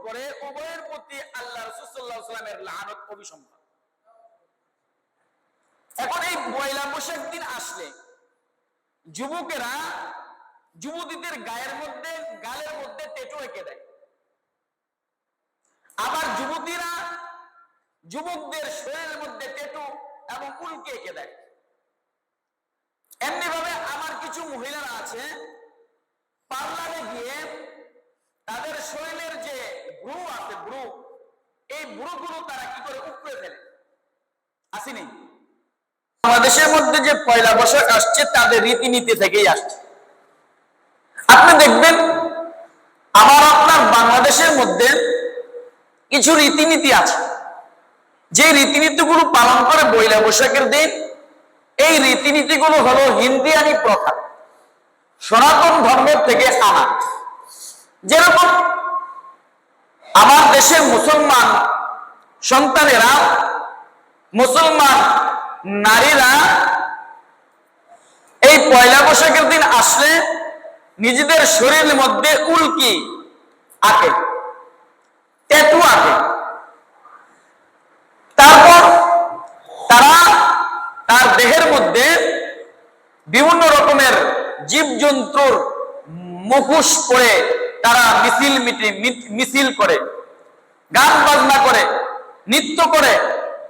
করে উভয়ের প্রতি আল্লাহ রাসূল সাল্লাল্লাহু আলাইহি ওয়াসাল্লামের লানত অভিসম্পাদ। এখন এই পয়লা বৈশাখ দিন আসলে যুবকেরা যুবতীদের গালের মধ্যে ট্যাটু এঁকে দেয়, আবার যুবতীরা যুবকদের শরীরের মধ্যে ট্যাটু এবং উল্কি এঁকে দেয়। এমনি ভাবে আমার কিছু মহিলারা আছে পার্লারে গিয়ে তাদের শরীরের যে ভ্রু আছে, ভ্রু, এই ভ্রুগুলো তারা কি করে উপড়ে ফেলে, আসেনি? বাংলাদেশের মধ্যে যে পয়লা বৈশাখ আসছে তাদের রীতিনীতি থেকেই আসছে। আপনি দেখবেন আমার আপনার বাংলাদেশের মধ্যে কিছু রীতিনীতি আছে, যে রীতিনীতিগুলো পালন করে পয়লা বৈশাখের দিন। এই রীতিনীতিগুলো হলো হিন্দিয়ানি প্রথা, সনাতন ধর্মের থেকে আনা। যেরকম আমার দেশের মুসলমান সন্তানেরা, মুসলমান নারীরা এই পয়লা বৈশাখের দিন আসলে নিজেদের শরীরের মধ্যে উল্কি আঁকে, ট্যাটু আঁকে। তারপর তারা তার দেহের মধ্যে বিভিন্ন রকমের জীবজন্তুর মুখোশ পরে তারা মিছিল করে, গান বাজনা করে, নৃত্য করে,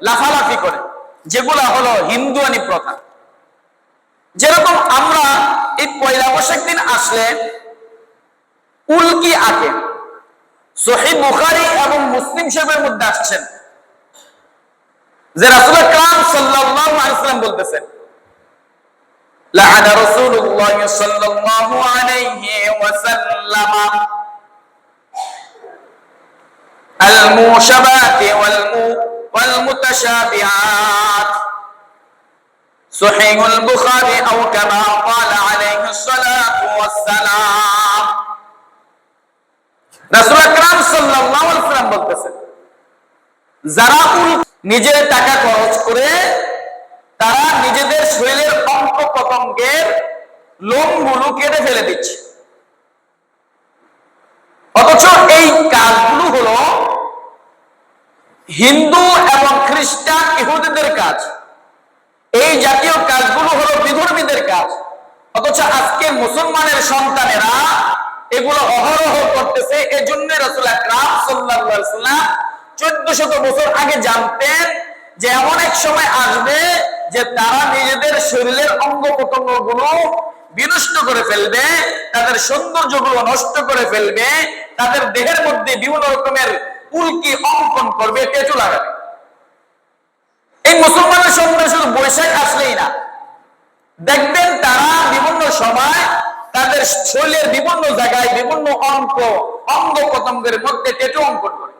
লাফালাফি করে, যেগুলা হলো হিন্দুয়ানি প্রথা। যেরকম আমরা এই পয়লা বৈশাখ দিন আসলে উল্কি আঁকে। সহিহ বুখারী এবং মুসলিম শরীফের মধ্যে আসছেন যে রাসূল আকরাম সাল্লাল্লাহু আলাইহি ওয়াসাল্লাম বলতেছেন, লাআনা রাসূলুল্লাহ সাল্লাল্লাহু আলাইহি ওয়াসাল্লাম আল মুশাবাতি ওয়াল মুতাশাবিহাত সহিহুল বুখারী আও কামা ক্বালা আলাইহিস সালাতু ওয়াস সালাম। রাসূল আকরাম সাল্লাল্লাহু আলাইহি ওয়াসাল্লাম বলতেছেন, যারা নিজের টাকা খরচ করে তারা নিজেদের শরীরের অঙ্গ প্রত্যঙ্গের লোমগুলো কেটে ফেলে দিচ্ছে, অথচ এই কাজগুলো হলো হিন্দু এবং খ্রিস্টান ইহুদিদের কাজ। এই জাতীয় কাজগুলো হলো বিধর্মীদের কাজ, অথচ আজকে মুসলমানের সন্তানেরা এগুলো অহরহ করতেছে। এজন্য রাসূল আকরাম সাল্লাল্লাহু আলাইহি ওয়াসাল্লাম 1400 বছর আগে জানতেন যে এমন এক সময় আসবে যে তারা নিজেদের শরীরের অঙ্গ প্রত্যঙ্গগুলো বিনষ্ট করে ফেলবে, তাদের সৌন্দর্যগুলো নষ্ট করে ফেলবে, তাদের দেহের মধ্যে বিভিন্ন রকমের উল্কি অঙ্কন করবে, ট্যাটু লাগাবে। এই মুসলমানের সন্তান শুধু বৈশাখ আসলেই না, দেখবেন তারা বিভিন্ন সময় তাদের শরীরের বিভিন্ন জায়গায় বিভিন্ন অঙ্গ প্রত্যঙ্গের মধ্যে ট্যাটু অঙ্কন করে।